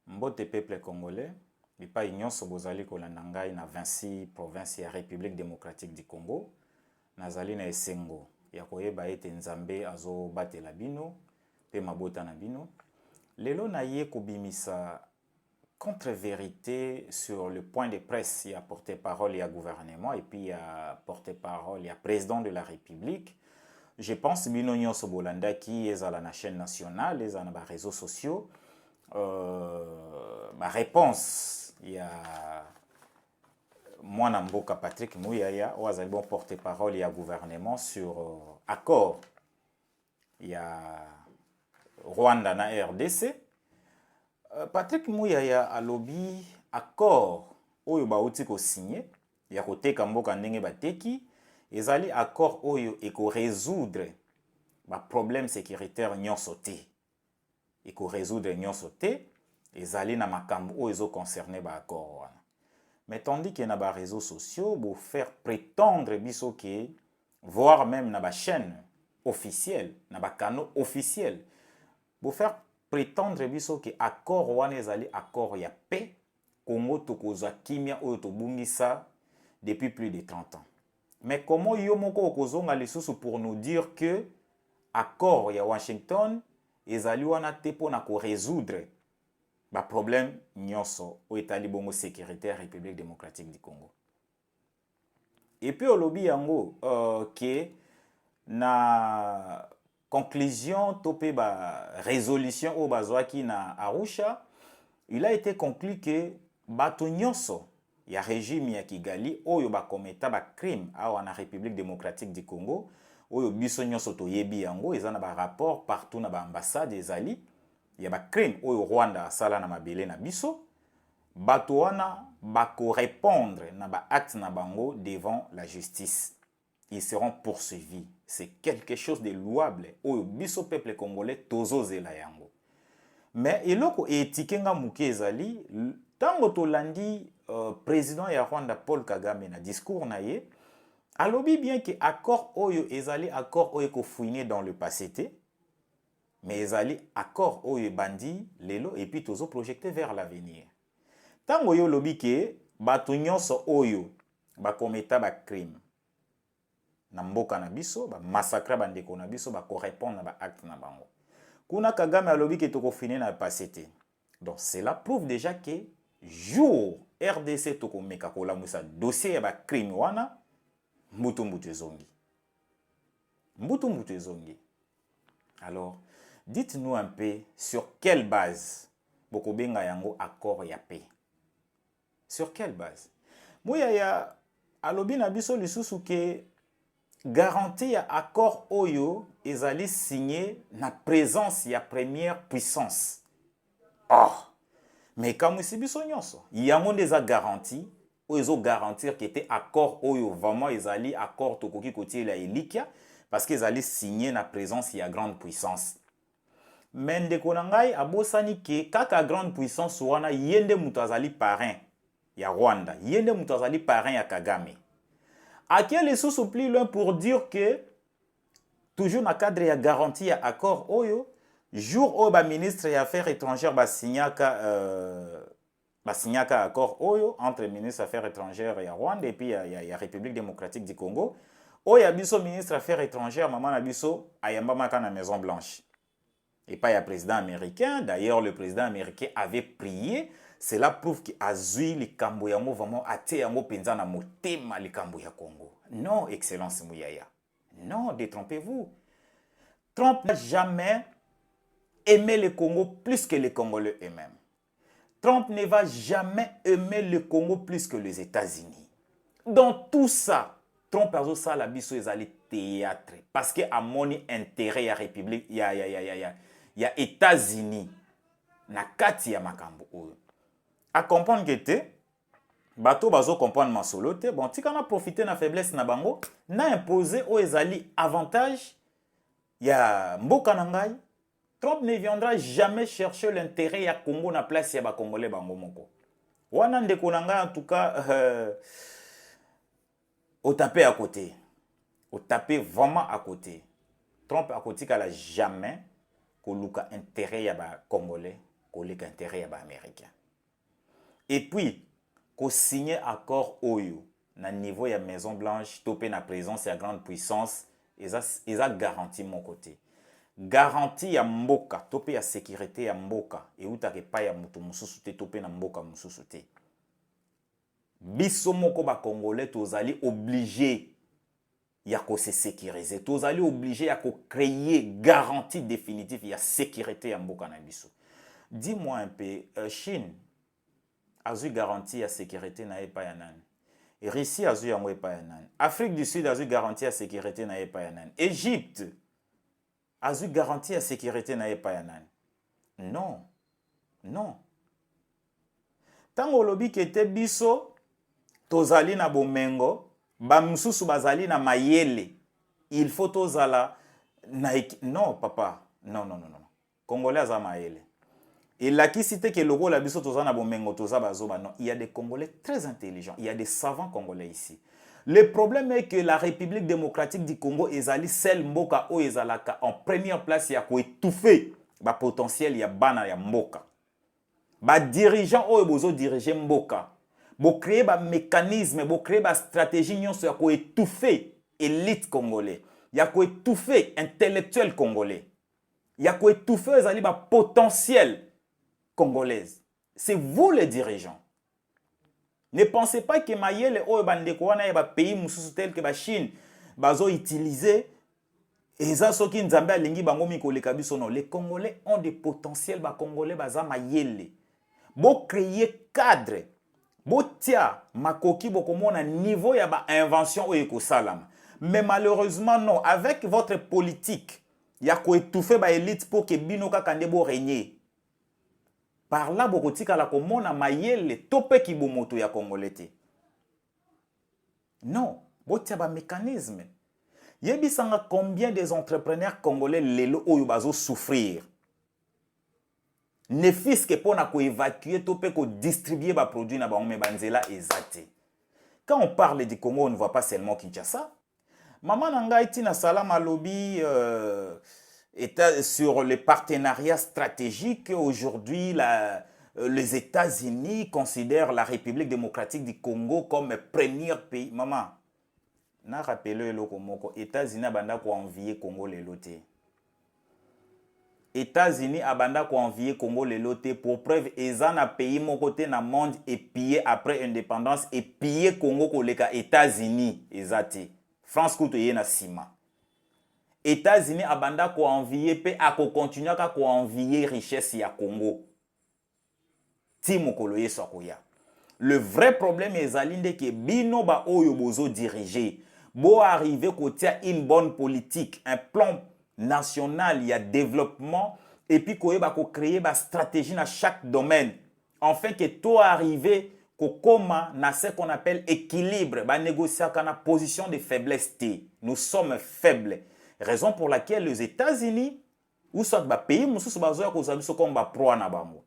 Mbote peuple congolais, bipai nyonso bozali kolanda ngai na 26 province ya République démocratique du Congo, nazali na esengo ya koyeba ete nzambe azobatela bino pe mabota na bino. Lelo na ye kobimisa contre-vérité sur le point de presse, il y a porte-parole, il y a gouvernement et puis il y a porte-parole, il y a président de la République. Je pense bino nyonso bolanda qui est à la chaîne nationale, les na réseaux sociaux. Ma réponse, il y a moi Namboka Patrick Mouyaya, ou azali bon porte-parole, il y a gouvernement sur accord. Il y a Rwanda na RDC. Patrick Mouyaya a lobby accord oyo bauti ko signé ya koteka mboka ndenge bateki ezali accord oyo eko résoudre ba problème sécuritaire nyonso te. Eko résoudre nyonso te ezali na makambo oyo ezo concerner ba accord wana. Mais tandis que na ba réseaux sociaux bo faire prétendre biso ke voire même na ba chaîne officielle, na ba canaux officiels bo faire prétendre biso que accord wana ezali accord ya paix Congo tokozwa kimia oyo tobungisa depuis plus de 30 ans. Mais comment yo moko okozonga lisusu pour nous dire que accord ya Washington ezali wana te pona ko résoudre ba problème nyonso o etali bongo sécuritaire République démocratique du Congo. Et puis au lobby yango que na conclusion topé ba résolution au bazwaki na Arusha, il a été conclu que bato nyonso ya régime ya Kigali oyo ba kometa ba crime awa na République démocratique du Congo oyo biso nyonso toyebi yango eza na ba rapport partout na ba ambassade ezali ya ba crime oyo Rwanda asala na mabele na biso bato wana bako répondre na ba acte na bango devant la justice. Ils seront poursuivis. C'est quelque chose de louable. Oyo biso peuple congolais tozo zela yango. Mais eloko etikenga muke ezali tango tolandi président ya Rwanda Paul Kagame na discours na ye alobi bien que accord oyo ezali accord oyo ko fouiner dans le passé te mais ezali accord oyo bandi lelo et puis tozo projeter vers l'avenir. Tango yo lobi ke bato nyonso oyo ba kometa ba crime na mboka na biso ba massacre bandeko na biso ba correspondre na ba acte na bango. Kuna Kagame alobi ke toko fini na passé te. Donc cela prouve déjà que jour RDC toko meka ko lamusa dossier ya ba crime wana mbutu ezongi. Mbutu ezongi. Alors, dites-nous un peu sur quelle base boko benga yango accord ya paix. Sur quelle base? Moya ya alobi na biso lisusu ke garantie ya accord oyo ezali signé na présence ya première puissance. Or, mais comme si biso nyonso, yango ndeza garantie oyo ezo garantir que te accord oyo vraiment ezali accord tokoki kotiela elikia parce que ezali signé na présence ya grande puissance. Mais ndeko na ngai abosani ke kaka grande puissance wana yende mutu azali parrain ya Rwanda, yende mutu azali parrain ya Kagame. À quel est sous plus loin pour dire que toujours dans le cadre de la garantie à accord oyo jour où ba ministre des affaires étrangères ba signaka accord oyo entre le ministre des affaires étrangères et Rwanda et puis il y a République démocratique du Congo oyo biso ministre des affaires étrangères maman na biso ayamba maka na Maison Blanche et pas il y a président américain. D'ailleurs le président américain avait prié. Cela prouve que azui likambo yango vraiment ate yango penza na motema likambo ya Congo. Non, excellence Mouyaya. Non, détrompez-vous. Trump n'a jamais aimé le Congo plus que les Congolais eux-mêmes. Trump ne va jamais aimer le Congo plus que les États-Unis. Dans tout ça, Trump a ça la biso ezali théâtre parce que a moni intérêt ya République ya États-Unis na kati ya makambo oyo. À comprendre que te bato bazo comprendre masolo te bon tika na profiter na faiblesse na bango na imposer o ezali avantage ya mboka na ngai. Trump ne viendra jamais chercher l'intérêt ya Congo na place ya ba congolais bango moko wana ndeko na ngai en tout cas au taper à côté, au taper vraiment à côté. Trump a côté qu'elle a jamais koluka intérêt ya ba congolais koleka intérêt ya ba américain. Et puis ko signer accord oyo na niveau ya Maison Blanche topé na présence ya grande puissance eza garantie mon côté. Garantie ya mboka topé ya sécurité ya mboka et utake pa ya mutu mususu te topé na mboka mususu te. Biso moko ba congolais tozali obligé ya ko se sécuriser, tozali obligé ya ko créer garantie définitive ya sécurité ya mboka na biso. Dis-moi un peu, Chine a eu garantie ya sécurité na epa ya nani? Russie a eu yango epa ya nani? Afrique du Sud a eu garantie ya sécurité na epa ya nani? Égypte a eu garantie ya sécurité na epa ya nani? Non. Non. Tango lobi kete biso tozali na bomengo, ba mususu bazali na mayele. Il faut tozala na non papa. Non non non non. Congolais aza mayele. Et là qui cite que logo la biso toza na bomengo toza bazoba non, il y a des Congolais très intelligents, il y a des savants congolais ici. Le problème est que la République démocratique du Congo ezali sel mboka o ezalaka en première place ya ko étouffer ba potentiel ya bana ya mboka. Ba dirigeant o bozo diriger mboka. Bo créer ba mécanisme, bo créer ba stratégie nyonso ya ko étouffer élite congolais. Ya ko étouffer intellectuel congolais. Ya ko étouffer ezali ba potentiel congolaise. C'est vous les dirigeants. Ne pensez pas que mayele o bandeko wana ba pays mususu tel que ba Chine bazo utiliser eza soki nzambe alingi bango mikoleka biso non. Les Congolais ont des potentiels ba Congolais baza mayele. Bo créer cadre, bo tia makoki bo komona niveau ya ba invention o ekosalama. Mais malheureusement non, avec votre politique, ya ko étouffer ba élite pour que bino kaka ndebo régner. Par là, bokotika la komona mayele tope kibomoto ya Congolais. Non, botia ba mécanisme. Yebisanga combien des entrepreneurs congolais lelo oyo bazo souffrir. Ne fils que pona ko évacuer tope ko distribuer ba produits na ba ome banzela ezate. Quand on parle du Congo, on ne voit pas seulement Kinshasa. Maman nanga tina salama lobby sur les partenariats stratégiques. Aujourd'hui, les États-Unis considèrent la République démocratique du Congo comme premier pays. Maman, na rappelé le Komoko, États-Unis abanda ko envier Congo le loté. États-Unis abanda ko envier Congo le loté pour preuve ezana pays mon côté na monde et pillé après indépendance et pillé Congo koleka États-Unis ezati. France koutoye na sima. États-Unis abanda ko envier pe ako continuer ka ko envier richesse ya Congo. Ti mokolo yeso akoya. Le vrai problème ezalinde ke bino ba oyo bozo diriger. Bo arriver ko tia une bonne politique, un plan national, il y a développement et puis ko ba ko créer ba stratégie dans chaque domaine. Enfin que toi arriver Kokoma na ce qu'on appelle équilibre, ba négocier kana position de faiblesse T. Nous sommes faibles. Raison pour laquelle les États-Unis ou soit ba pays mususu bazoya kozala biso comme ba proie na bango.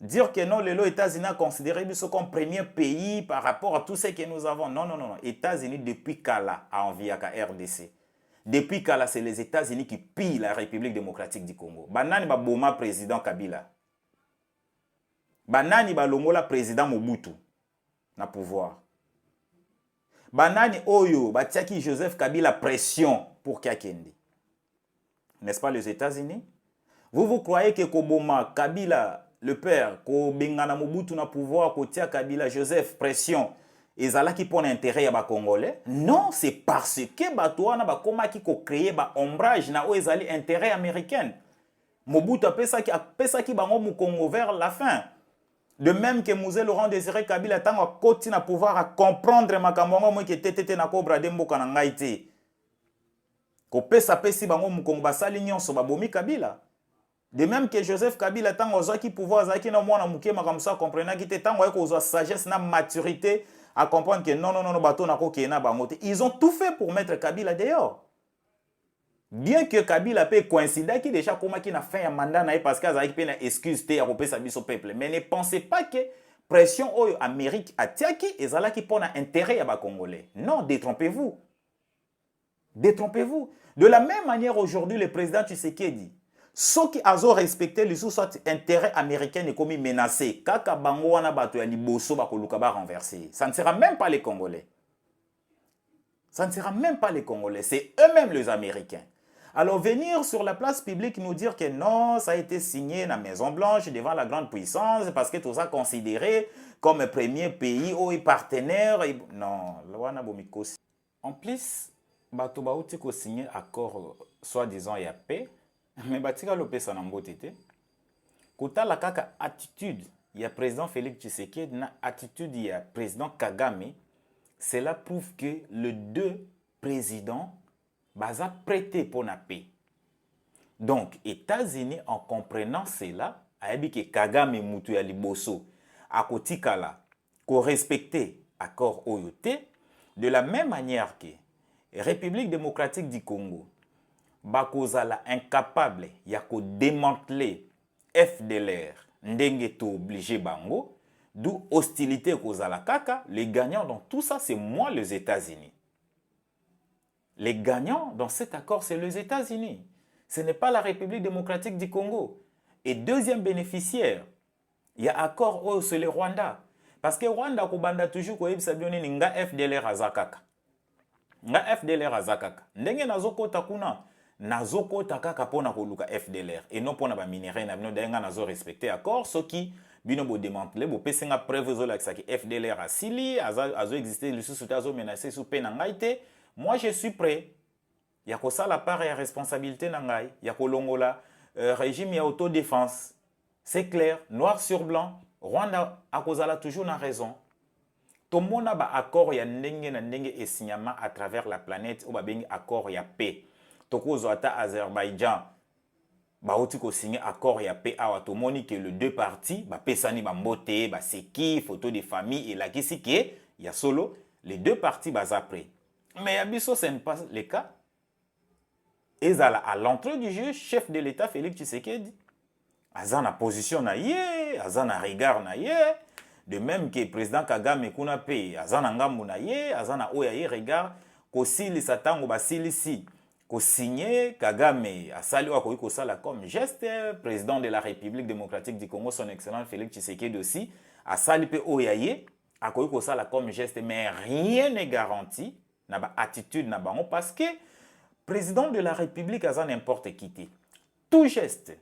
Dire que non, les États-Unis a considéré biso comme premier pays par rapport à tout ce que nous avons. Non, non, non, non. États-Unis depuis Kala a envié à RDC. Depuis Kala, c'est les États-Unis qui pillent la République démocratique du Congo. Banani ba boma président Kabila. Banani ba longola président Mobutu na pouvoir. Banani oyo batiaki Joseph Kabila pression pour Kakende. N'est-ce pas les États-Unis? Vous croyez que Koboma Kabila le père ko bengana Mobutu na pouvoir ko tia Kabila Joseph pression ezala ki pona intérêt ya ba Congolais? Non, c'est parce que batouana ba koma ki ko créer ba ombrage na o ezali intérêt américain. Mobutu apesa ki bango mu Congo vers la fin. De même que Mouzé Laurent Désiré Kabila tango koti na pouvoir à comprendre makambo mo ki tétété na ko brade mboka na ngai te. Ko pesa pesi bango mu Congo basali nyonso ba bomi Kabila. De même que Joseph Kabila tango ozaki pouvoir zaki na mwana muke makamsa comprendre ki te tango eko ozo sagesse na maturité à comprendre que non non non bato na ko kena bango te. Ils ont tout fait pour mettre Kabila dehors. Bien que Kabila peut coïncider qui déjà comme qui n'a fait un mandat na parce que azaki pe na excuse te ya ko pesa biso peuple, mais ne pensez pas que pression oyo Amérique atiaki ezalaki pona intérêt ya ba Congolais. Non, détrompez-vous. Détrompez-vous. De la même manière aujourd'hui le président Tshisekedi Ceux qui ont respecté les soit intérêts américains et commis menacés, kaka bango wana bato ya liboso bakoluka ba renverser. Ça ne sera même pas les Congolais. Ça ne sera même pas les Congolais, c'est eux-mêmes les Américains. Alors venir sur la place publique nous dire que non, ça a été signé dans la Maison Blanche devant la grande puissance parce que tout ça considéré comme premier pays ou partenaire. Non, wana bomikosi. En plus, bato bauti ko signé accord soi-disant ya paix, mais batika lopesa na mbote te. Kotala kaka attitude ya président Félix Tshisekedi na attitude ya président Kagame, cela prouve que les deux présidents baza prêté pour la paix. Donc, États-Unis, en comprenant cela, a dit que Kagame mutu ya liboso akotikala ko respecter accord OYOT, de la même manière que République démocratique du Congo bakozala incapable ya ko démanteler FDLR ndenge to obligé bango, d'où hostilité kozala kaka, les gagnants dans tout ça c'est moi les États-Unis. Les gagnants dans cet accord c'est les États-Unis. Ce n'est pas la République démocratique du Congo. Et deuxième bénéficiaire, il y a accord oh, c'est le Rwanda. Parce que Rwanda kobanda toujours ko yebisa bioni nga FDLR azakaka. Nga FDLR azakaka. Ndenge nazokota kuna nazokota kaka pona koluka FDLR et non pona ba minéraux na bino denga nazo respecter accord ce qui bino bo démanteler bo pesenga preuve zo la ki FDLR asili azo exister le sous azo menacer sous peine ngaite. Moi je suis prêt. Ya ko sala part ya responsabilité na ngai ya ko longola régime ya autodéfense. C'est clair, noir sur blanc, Rwanda akozala toujours na raison. Tomona ba accord ya ndenge na ndenge et signement à travers la planète ou ba bengi accord ya paix. Tokozo ata Azerbaïdjan ba oti ko signer accord ya paix awa tomoni que les deux parties ba pesani ba mbote ba seki photo de famille et la kisike ya solo les deux parties baza prêt. Mais abiso ce n'est pas le cas. Ezala à l'entrée du jeu chef de l'État Félix Tshisekedi aza na position na ye, aza na regard na ye, de même que président Kagame kuna pe aza na ngambu na ye, aza na oya ye regard ko silisa tango ba silisi ko signé Kagame asali wa ko sala comme geste président de la République démocratique du Congo son excellence Félix Tshisekedi aussi asali pe oya ye ko sala comme geste mais rien n'est garanti na ba attitude na bango parce que président de la République aza n'importe qui te. Tout geste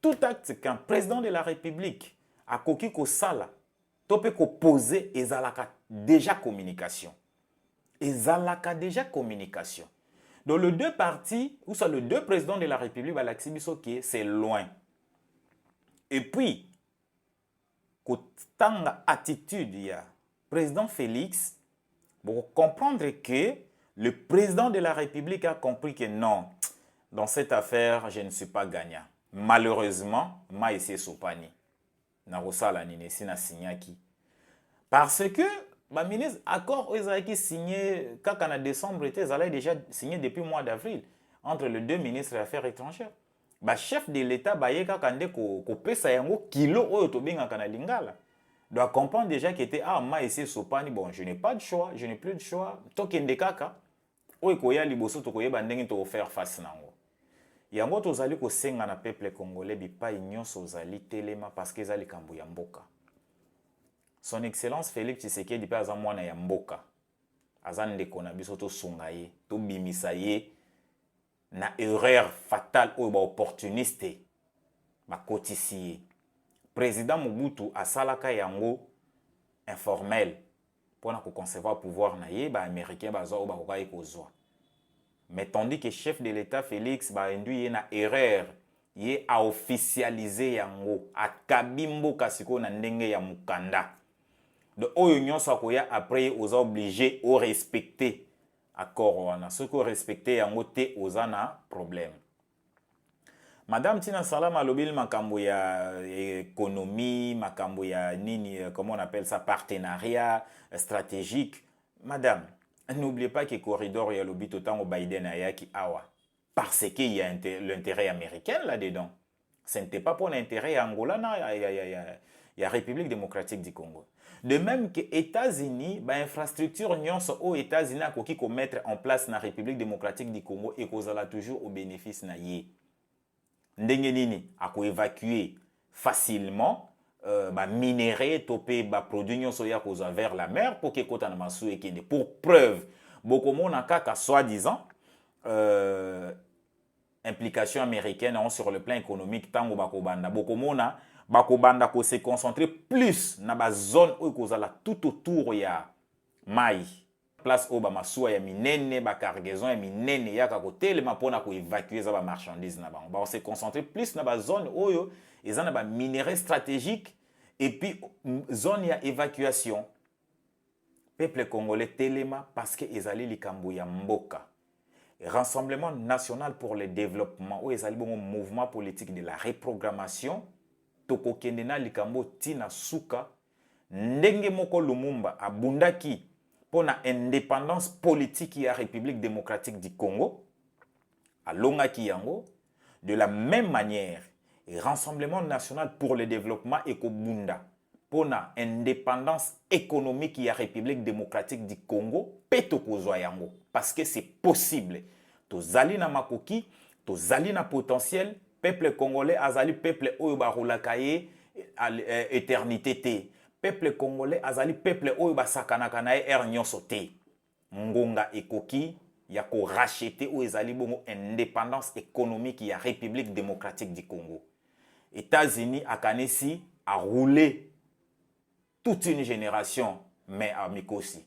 tout acte qu'un président de la République a koki ko sala, topé ko poser ezalaka déjà communication. Ezalaka déjà communication. Donc les deux partis, ou soit les deux présidents de la République, c'est loin. Et puis, quand attitude il y a président Félix, pour comprendre que le président de la République a compris que non, dans cette affaire, je ne suis pas gagnant. Malheureusement, ma essayé sopani. Na rosala nini si na signaki. Parce que ma ministre accord qui signé quand en décembre était déjà signé depuis le mois d'avril entre les deux ministres des Affaires étrangères. Ba chef de l'État baye kakande ko pesa yango kilo oyo to benga kana lingala. Doit comprendre déjà qu'il était ma essayé sopani bon, je n'ai pas de choix, je n'ai plus de choix. Tokende kaka oyo koya liboso to koyeba ndenge to faire face nango. Yango tozali ko senga na peuple congolais bipai nyonso ozali telema parce que ezali kambu ya mboka. Son excellence Félix Tshisekedi pe aza mwana ya mboka. Aza ndeko na biso to sunga ye, to bimisa ye na erreur fatale oyo ba opportuniste ba kotisi ye. Président Mobutu asalaka yango informel pona ko concevoir pouvoir na ye ba américain bazo o ba kokai kozwa. Mais tandis que chef de l'État Félix ba induit na erreur, ye a officialisé yango akabimbo kasiko na ndenge ya mukanda. De oyo nyonso akoya après oza obligé au respecter accord wana. Ce que respecter yango te oza na problème. Madame Tina Salama lobil makambo ya économie, makambo ya nini, comment on appelle ça, partenariat stratégique. Madame, n'oubliez pas que le corridor y a lobby autant au Biden à Yaki Awa. Parce qu'il y a l'intérêt américain là-dedans. Ce n'était pas pour l'intérêt Angola, il y a République démocratique du Congo. De même que les États-Unis, l'infrastructure aux États-Unis qui mettre en place dans la République démocratique du Congo et qu'on a toujours au bénéfice na yé. ndenge nini évacuer facilement minéraux topé produits nyonso ya kozwa vers la mer pour que kota na masu ekende. Pour preuve bokomona kaka soi-disant implication américaine sur le plan économique tango bakobanda bokomona bakobanda ko se concentrer plus na ba zone où kozala tout autour ya mai place au bamasua ya minene ba cargaison ya minene ya kakotelema pona ko évacuer za ba marchandises na bango ba se concentrer plus na ba zone oyo ezana ba minéraux stratégiques et puis zone ya évacuation peuple congolais telema parce que ezali likambo ya mboka. Rassemblement national pour le développement ou ezali bongo mouvement politique de la reprogrammation tokokende na likambo tina suka ndenge moko Lumumba abundaki pona indépendance politique ya République démocratique du Congo alongaki yango de la même manière Rassemblement national pour le développement ekobunda pona indépendance économique ya République démocratique du Congo peto kozwa yango parce que c'est possible. Tozali na makoki, tozali na potentiel, peuple congolais azali peuple oyo barolaka ye éternité te. Peuple congolais azali peuple oyo basakanaka na ye nyonso te. Ngonga ekoki ya ko racheter ou ezali bongo indépendance économique ya République démocratique du Congo. États-Unis akanisi a roulé toute une génération mais à Mikosi.